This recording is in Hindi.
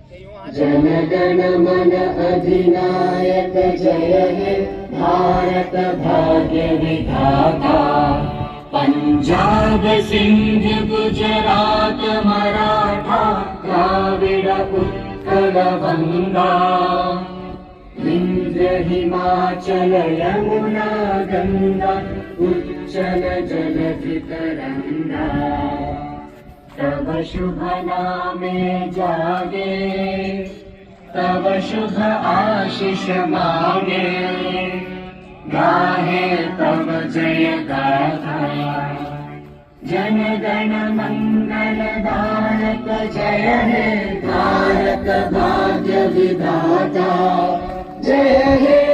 जन गण मन अधिनायक जय हे भारत भाग्य विधाता। पंजाब सिंध गुजरात मराठा द्राविड़ उत्कल बंगा। विंध्य हिमाचल यमुना गंगा उच्चल जलधि तरंगा। तव शुभ नामे जागे तव शुभ आशीष मांगे। गाहे तव जय गाथा जन गण मंगल दायक जय हे भारत भाग्य विधाता। जय हे